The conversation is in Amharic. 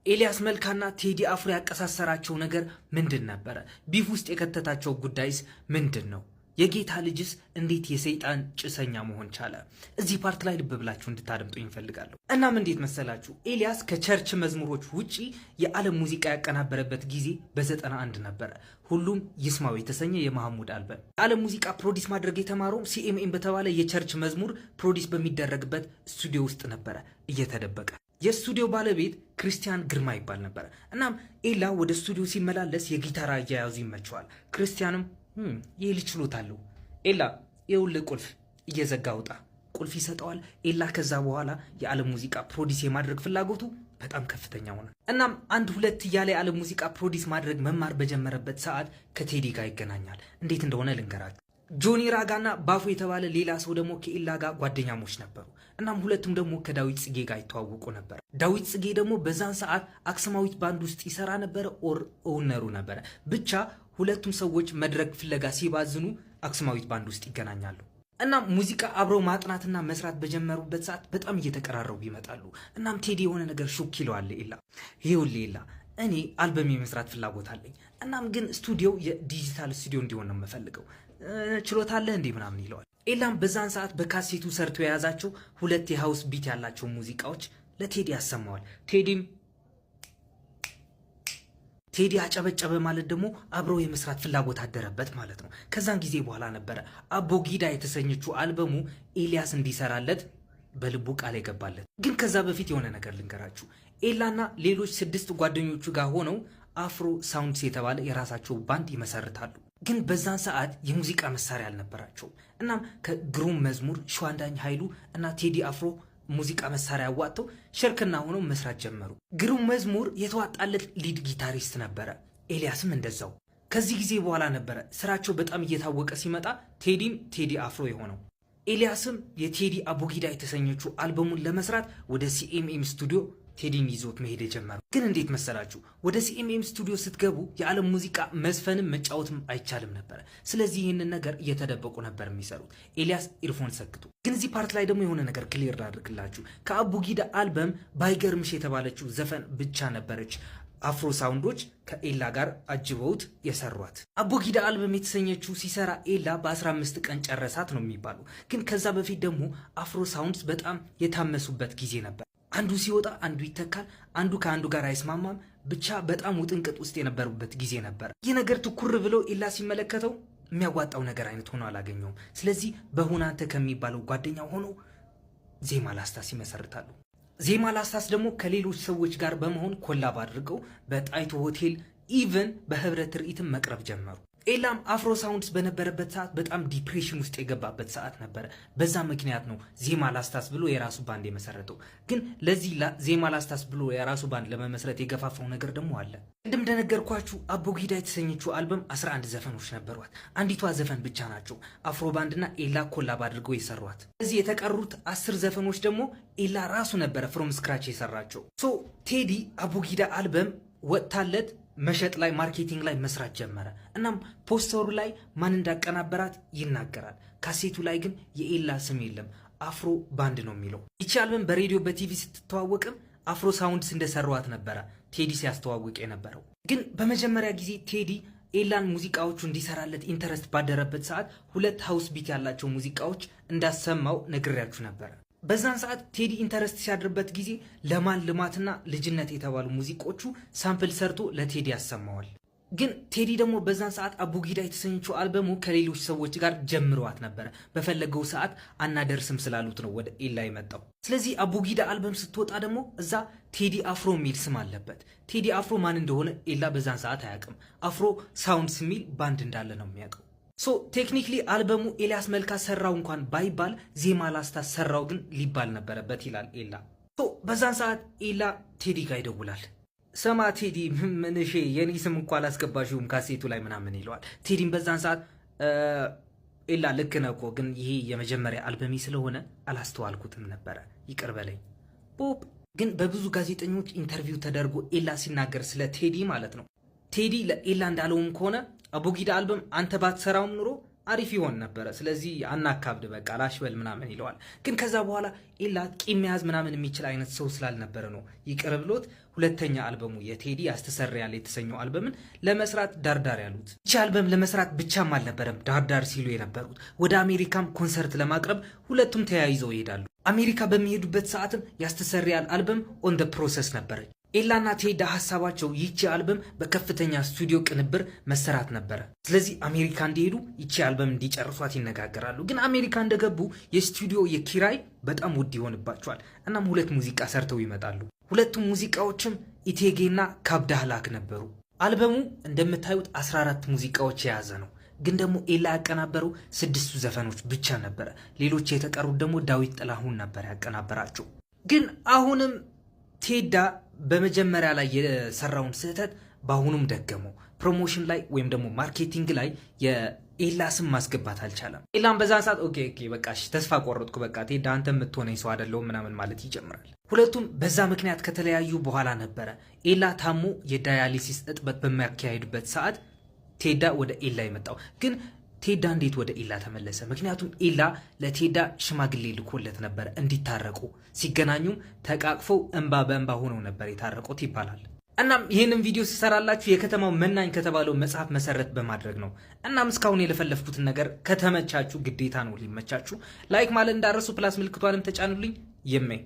ኤልያስ መልካና ቴዲ አፍሮ ያቀሳሰራቸው ነገር ምንድን ነበረ? ቢፍ ውስጥ የከተታቸው ጉዳይስ ምንድን ነው? የጌታ ልጅስ እንዴት የሰይጣን ጭሰኛ መሆን ቻለ? እዚህ ፓርት ላይ ልብ ብላችሁ እንድታደምጡኝ እፈልጋለሁ። እናም እንዴት መሰላችሁ? ኤልያስ ከቸርች መዝሙሮች ውጪ የዓለም ሙዚቃ ያቀናበረበት ጊዜ በ91 ነበረ። ሁሉም ይስማው የተሰኘ የመሐሙድ አልበም። የዓለም ሙዚቃ ፕሮዲስ ማድረግ የተማረው ሲኤምኤም በተባለ የቸርች መዝሙር ፕሮዲስ በሚደረግበት ስቱዲዮ ውስጥ ነበረ እየተደበቀ። የስቱዲዮ ባለቤት ክርስቲያን ግርማ ይባል ነበረ። እናም ኤላ ወደ ስቱዲዮ ሲመላለስ የጊታር አያያዙ ይመቸዋል። ክርስቲያንም ይህ ልጅ ችሎታ አለው፣ ኤላ የውልህ ቁልፍ እየዘጋ ውጣ፣ ቁልፍ ይሰጠዋል። ኤላ ከዛ በኋላ የዓለም ሙዚቃ ፕሮዲስ የማድረግ ፍላጎቱ በጣም ከፍተኛ ሆነ። እናም አንድ ሁለት እያለ የዓለም ሙዚቃ ፕሮዲስ ማድረግ መማር በጀመረበት ሰዓት ከቴዲ ጋር ይገናኛል። እንዴት እንደሆነ ልንገራችሁ። ጆኒ ራጋና ባፉ የተባለ ሌላ ሰው ደግሞ ከኤላ ጋር ጓደኛሞች ነበሩ። እናም ሁለቱም ደግሞ ከዳዊት ጽጌ ጋር ይተዋወቁ ነበር። ዳዊት ጽጌ ደግሞ በዛን ሰዓት አክሱማዊት ባንድ ውስጥ ይሰራ ነበረ፣ ኦነሩ ነበረ። ብቻ ሁለቱም ሰዎች መድረክ ፍለጋ ሲባዝኑ አክሱማዊት ባንድ ውስጥ ይገናኛሉ። እናም ሙዚቃ አብረው ማጥናትና መስራት በጀመሩበት ሰዓት በጣም እየተቀራረቡ ይመጣሉ። እናም ቴዲ የሆነ ነገር ሹክ ይለዋል ኤላ። ይኸውልህ ኤላ፣ እኔ አልበም የመስራት ፍላጎት አለኝ። እናም ግን ስቱዲዮ የዲጂታል ስቱዲዮ እንዲሆን ነው የምፈልገው። ችሎታ አለህ እንዴ ምናምን ይለዋል። ኤላም በዛን ሰዓት በካሴቱ ሰርቶ የያዛቸው ሁለት የሃውስ ቢት ያላቸው ሙዚቃዎች ለቴዲ ያሰማዋል። ቴዲ አጨበጨበ ማለት ደግሞ አብሮ የመስራት ፍላጎት አደረበት ማለት ነው። ከዛን ጊዜ በኋላ ነበረ አቦጊዳ የተሰኘችው አልበሙ ኤልያስ እንዲሰራለት በልቡ ቃል የገባለት። ግን ከዛ በፊት የሆነ ነገር ልንገራችሁ። ኤላና ሌሎች 6 ጓደኞቹ ጋር ሆነው አፍሮ ሳውንድስ የተባለ የራሳቸው ባንድ ይመሰርታሉ። ግን በዛን ሰዓት የሙዚቃ መሳሪያ አልነበራቸው። እናም ከግሩም መዝሙር ሸዋንዳኝ ኃይሉ እና ቴዲ አፍሮ ሙዚቃ መሳሪያ አዋጥተው ሽርክና ሆነው መስራት ጀመሩ። ግሩም መዝሙር የተዋጣለት ሊድ ጊታሪስት ነበረ፣ ኤልያስም እንደዛው። ከዚህ ጊዜ በኋላ ነበረ ስራቸው በጣም እየታወቀ ሲመጣ ቴዲም ቴዲ አፍሮ የሆነው። ኤልያስም የቴዲ አቦጊዳ የተሰኘችው አልበሙን ለመስራት ወደ ሲኤምኤም ስቱዲዮ ቴዲን ይዞት መሄድ የጀመሩ። ግን እንዴት መሰላችሁ? ወደ ሲኤምኤም ስቱዲዮ ስትገቡ የዓለም ሙዚቃ መዝፈንም መጫወትም አይቻልም ነበረ። ስለዚህ ይህንን ነገር እየተደበቁ ነበር የሚሰሩት፣ ኤልያስ ኢርፎን ሰክቱ። ግን እዚህ ፓርት ላይ ደግሞ የሆነ ነገር ክሊር ላድርግላችሁ። ከአቦጊዳ አልበም ባይገርምሽ የተባለችው ዘፈን ብቻ ነበረች አፍሮ ሳውንዶች ከኤላ ጋር አጅበውት የሰሯት። አቦጊዳ አልበም የተሰኘችው ሲሰራ ኤላ በ15 ቀን ጨረሳት ነው የሚባለው። ግን ከዛ በፊት ደግሞ አፍሮ ሳውንድስ በጣም የታመሱበት ጊዜ ነበር። አንዱ ሲወጣ አንዱ ይተካል፣ አንዱ ከአንዱ ጋር አይስማማም። ብቻ በጣም ውጥንቅጥ ውስጥ የነበሩበት ጊዜ ነበር። ይህ ነገር ትኩር ብሎ ኤላ ሲመለከተው የሚያዋጣው ነገር አይነት ሆኖ አላገኘውም። ስለዚህ በሁናንተ ከሚባለው ጓደኛው ሆኖ ዜማ ላስታስ ይመሰርታሉ። ዜማ ላስታስ ደግሞ ከሌሎች ሰዎች ጋር በመሆን ኮላብ አድርገው በጣይቱ ሆቴል ኢቨን በህብረት ትርኢትም መቅረብ ጀመሩ። ኤላም አፍሮ ሳውንድስ በነበረበት ሰዓት በጣም ዲፕሬሽን ውስጥ የገባበት ሰዓት ነበረ። በዛ ምክንያት ነው ዜማ ላስታስ ብሎ የራሱ ባንድ የመሰረተው። ግን ለዚህ ዜማ ላስታስ ብሎ የራሱ ባንድ ለመመስረት የገፋፋው ነገር ደግሞ አለ። ቅድም እንደነገርኳችሁ አቦጊዳ የተሰኘችው አልበም 11 ዘፈኖች ነበሯት። አንዲቷ ዘፈን ብቻ ናቸው አፍሮ ባንድና ኤላ ኮላብ አድርገው የሰሯት። እዚህ የተቀሩት 10 ዘፈኖች ደግሞ ኤላ ራሱ ነበረ ፍሮም ስክራች የሰራቸው። ቴዲ አቦጊዳ አልበም ወጥታለት መሸጥ ላይ ማርኬቲንግ ላይ መስራት ጀመረ። እናም ፖስተሩ ላይ ማን እንዳቀናበራት ይናገራል። ካሴቱ ላይ ግን የኤላ ስም የለም፣ አፍሮ ባንድ ነው የሚለው። ይቺ አልበም በሬዲዮ በቲቪ ስትተዋወቅም አፍሮ ሳውንድስ እንደሰሯት ነበረ ቴዲ ሲያስተዋውቅ የነበረው። ግን በመጀመሪያ ጊዜ ቴዲ ኤላን ሙዚቃዎቹ እንዲሰራለት ኢንተረስት ባደረበት ሰዓት 2 ሃውስ ቢት ያላቸው ሙዚቃዎች እንዳሰማው ነግሬያችሁ ነበረ። በዛን ሰዓት ቴዲ ኢንተረስት ሲያድርበት ጊዜ ለማን ልማትና ልጅነት የተባሉ ሙዚቆቹ ሳምፕል ሰርቶ ለቴዲ ያሰማዋል። ግን ቴዲ ደግሞ በዛን ሰዓት አቦጊዳ የተሰኘችው አልበሙ ከሌሎች ሰዎች ጋር ጀምረዋት ነበረ። በፈለገው ሰዓት አናደርስም ስላሉት ነው ወደ ኤላ የመጣው። ስለዚህ አቦጊዳ አልበም ስትወጣ ደግሞ እዛ ቴዲ አፍሮ የሚል ስም አለበት። ቴዲ አፍሮ ማን እንደሆነ ኤላ በዛን ሰዓት አያውቅም። አፍሮ ሳውንድስ የሚል ባንድ እንዳለ ነው የሚያውቀው። ቴክኒክሊ አልበሙ ኤልያስ መልካ ሰራው እንኳን ባይባል ዜማ ላስታስ ሰራው ግን ሊባል ነበረበት ይላል ኤላ። በዛን ሰዓት ኤላ ቴዲ ጋር ይደውላል። ሰማ ቴዲ፣ ምንሽ የኔ ስም እንኳን አላስገባሽውም ካሴቱ ላይ ምናምን ይለዋል። ቴዲም በዛን ሰዓት ኤላ ልክ ነህ እኮ ግን ይሄ የመጀመሪያ አልበሚ ስለሆነ አላስተዋልኩትም ነበረ፣ ይቅር በለኝ ፖፕ። ግን በብዙ ጋዜጠኞች ኢንተርቪው ተደርጎ ኤላ ሲናገር ስለ ቴዲ ማለት ነው፣ ቴዲ ለኤላ እንዳለውም ከሆነ አቦጊዳ አልበም አንተ ባትሰራውም ኑሮ አሪፍ ይሆን ነበረ። ስለዚህ አናካብድ በቃ ላሽበል ምናምን ይለዋል። ግን ከዛ በኋላ ኤላ ቂም መያዝ ምናምን የሚችል አይነት ሰው ስላልነበረ ነው ይቅር ብሎት ሁለተኛ አልበሙ የቴዲ ያስተሰርያል የተሰኘው አልበምን ለመስራት ዳርዳር ያሉት። ይቺ አልበም ለመስራት ብቻም አልነበረም ዳርዳር ሲሉ የነበሩት፣ ወደ አሜሪካም ኮንሰርት ለማቅረብ ሁለቱም ተያይዘው ይሄዳሉ። አሜሪካ በሚሄዱበት ሰዓትም ያስተሰርያል አልበም ኦን ደ ፕሮሰስ ነበረ። ኤላና ቴዲ ሀሳባቸው ይቺ አልበም በከፍተኛ ስቱዲዮ ቅንብር መሰራት ነበረ። ስለዚህ አሜሪካ እንዲሄዱ ይቺ አልበም እንዲጨርሷት ይነጋገራሉ። ግን አሜሪካ እንደገቡ የስቱዲዮ የኪራይ በጣም ውድ ይሆንባቸዋል። እናም ሁለት ሙዚቃ ሰርተው ይመጣሉ። ሁለቱም ሙዚቃዎችም ኢቴጌና ካብዳህላክ ነበሩ። አልበሙ እንደምታዩት 14 ሙዚቃዎች የያዘ ነው። ግን ደግሞ ኤላ ያቀናበረው 6 ዘፈኖች ብቻ ነበረ። ሌሎች የተቀሩት ደግሞ ዳዊት ጥላሁን ነበር ያቀናበራቸው። ግን አሁንም ቴዳ በመጀመሪያ ላይ የሰራውን ስህተት በአሁኑም ደገመው። ፕሮሞሽን ላይ ወይም ደግሞ ማርኬቲንግ ላይ የኤላ ስም ማስገባት አልቻለም። ኤላም በዛን ሰዓት ኦኬ በቃ ተስፋ ቆረጥኩ፣ በቃ ቴዳ አንተ የምትሆነኝ ሰው አይደለሁም ምናምን ማለት ይጀምራል። ሁለቱም በዛ ምክንያት ከተለያዩ በኋላ ነበረ ኤላ ታሞ የዳያሊሲስ እጥበት በሚያካሄዱበት ሰዓት ቴዳ ወደ ኤላ የመጣው። ግን ቴዳ እንዴት ወደ ኤላ ተመለሰ? ምክንያቱም ኤላ ለቴዳ ሽማግሌ ልኮለት ነበረ እንዲታረቁ። ሲገናኙም ተቃቅፈው እንባ በእንባ ሆነው ነበር የታረቁት ይባላል። እናም ይህንን ቪዲዮ ሲሰራላችሁ የከተማው መናኝ ከተባለው መጽሐፍ መሰረት በማድረግ ነው። እናም እስካሁን የለፈለፍኩትን ነገር ከተመቻችሁ፣ ግዴታ ነው ሊመቻችሁ፣ ላይክ ማለት እንዳረሱ ፕላስ ምልክቷንም ተጫኑልኝ። ይመኝ